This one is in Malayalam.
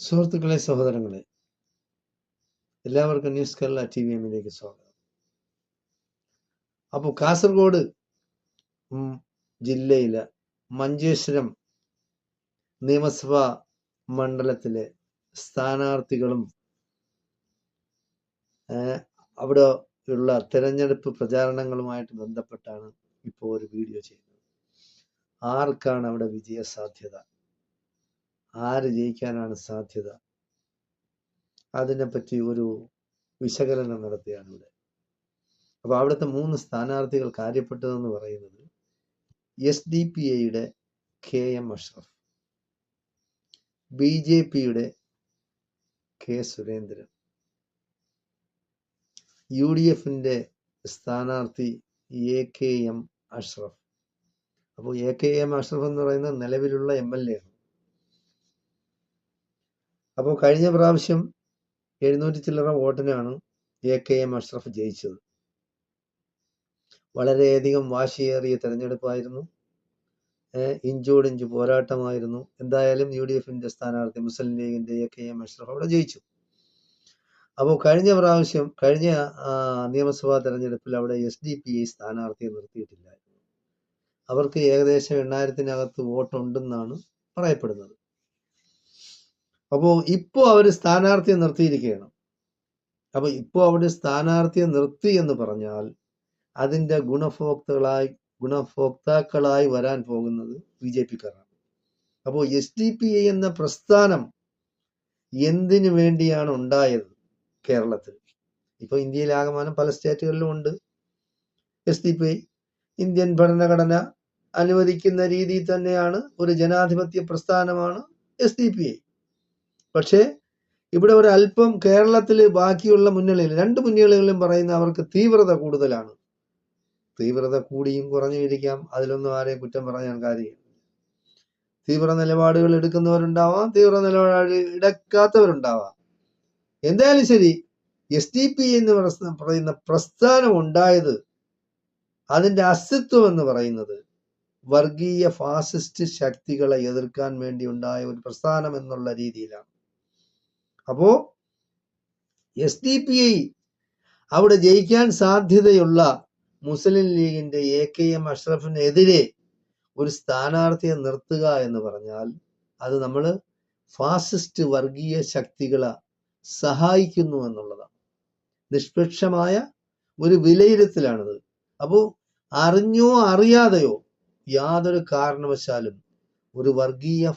സുഹൃത്തുക്കളെ, സഹോദരങ്ങളെ, എല്ലാവർക്കും ന്യൂസ് കേരള TVM-ലേക്ക് സ്വാഗതം. അപ്പോൾ കാസർഗോഡ് ജില്ലയിലെ മഞ്ചേശ്വരം നിയമസഭാ മണ്ഡലത്തിലെ സ്ഥാനാർത്ഥികളും അവിടെ ഉള്ള തെരഞ്ഞെടുപ്പ് പ്രചാരണങ്ങളുമായിട്ട് ബന്ധപ്പെട്ടാണ് ഇപ്പോൾ ഒരു വീഡിയോ ചെയ്യുന്നത്. ആർക്കാണ് അവിടെ വിജയ സാധ്യത, ആര് ജയിക്കാനാണ് സാധ്യത, അതിനെപ്പറ്റി ഒരു വിശകലനം നടത്തിയാണ് ഇവിടെ. അപ്പൊ അവിടുത്തെ 3 സ്ഥാനാർത്ഥികൾ കാര്യപ്പെട്ടതെന്ന് പറയുന്നത് SDPI-യുടെ KM അഷ്റഫ്, BJP-യുടെ K സുരേന്ദ്രൻ, UDF-ന്റെ സ്ഥാനാർത്ഥി AKM അഷ്റഫ്. അപ്പോൾ AKM അഷ്റഫ് എന്ന് പറയുന്ന നിലവിലുള്ള MLA ആണ്. അപ്പോൾ കഴിഞ്ഞ പ്രാവശ്യം 700 ചില്ലറ വോട്ടിനാണ് AKM അഷ്റഫ് ജയിച്ചത്. വളരെയധികം വാശിയേറിയ തെരഞ്ഞെടുപ്പായിരുന്നു, ഇഞ്ചോടിഞ്ച് പോരാട്ടമായിരുന്നു. എന്തായാലും UDF-ന്റെ സ്ഥാനാർത്ഥി മുസ്ലിം ലീഗിന്റെ AKM അഷ്റഫ് അവിടെ ജയിച്ചു. അപ്പോൾ കഴിഞ്ഞ നിയമസഭാ തെരഞ്ഞെടുപ്പിൽ അവിടെ SDPI സ്ഥാനാർത്ഥിയെ നിർത്തിയിട്ടില്ലായിരുന്നു. അവർക്ക് ഏകദേശം 8000-നകത്ത് വോട്ടുണ്ടെന്നാണ് പറയപ്പെടുന്നത്. അപ്പോൾ ഇപ്പോൾ അവർ സ്ഥാനാർത്ഥിയെ നിർത്തിയിരിക്കുകയാണ്. അപ്പോൾ ഇപ്പോൾ അവിടെ സ്ഥാനാർത്ഥിയെ നിർത്തി എന്ന് പറഞ്ഞാൽ അതിൻ്റെ ഗുണഭോക്താക്കളായി വരാൻ പോകുന്നത് BJP-ക്കാരാണ്. അപ്പോൾ SDPI എന്ന പ്രസ്ഥാനം എന്തിനു വേണ്ടിയാണ് ഉണ്ടായത് കേരളത്തിൽ? ഇപ്പോൾ ഇന്ത്യയിലാകമാനം പല സ്റ്റേറ്റുകളിലും ഉണ്ട് SDPI. ഇന്ത്യൻ ഭരണഘടന അനുവദിക്കുന്ന രീതിയിൽ തന്നെയാണ്, ഒരു ജനാധിപത്യ പ്രസ്ഥാനമാണ് SDPI. പക്ഷേ ഇവിടെ ഒരു അല്പം കേരളത്തിൽ ബാക്കിയുള്ള മുന്നണികൾ, 2 മുന്നണികളിലും പറയുന്ന അവർക്ക് തീവ്രത കൂടുതലാണ്. തീവ്രത കൂടിയും കുറഞ്ഞും ഇരിക്കാം, അതിലൊന്നും ആരെയും കുറ്റം പറയാൻ കാര്യമില്ല. തീവ്ര നിലപാടുകൾ എടുക്കുന്നവരുണ്ടാവാം, തീവ്ര നിലപാട് എടുക്കാത്തവരുണ്ടാവാം. എന്തായാലും ശരി, SDPI എന്ന് പറയുന്ന പ്രസ്ഥാനം ഉണ്ടായത്, അതിൻ്റെ അസ്തിത്വം എന്ന് പറയുന്നത് വർഗീയ ഫാസിസ്റ്റ് ശക്തികളെ എതിർക്കാൻ വേണ്ടി ഉണ്ടായ ഒരു പ്രസ്ഥാനം എന്നുള്ള രീതിയിലാണ്. അപ്പോ SDPI അവിടെ ജയിക്കാൻ സാധ്യതയുള്ള മുസ്ലിം ലീഗിന്റെ AKM അഷ്റഫിനെതിരെ ഒരു സ്ഥാനാർത്ഥിയെ നിർത്തുക എന്ന് പറഞ്ഞാൽ അത് നമ്മൾ ഫാസിസ്റ്റ് വർഗീയ ശക്തികളെ സഹായിക്കുന്നു എന്നുള്ളതാണ്. നിഷ്പക്ഷമായ ഒരു വിലയിരുത്തലാണിത്. അപ്പോൾ അറിഞ്ഞോ അറിയാതെയോ യാതൊരു കാരണവശാലും ഒരു വർഗീയ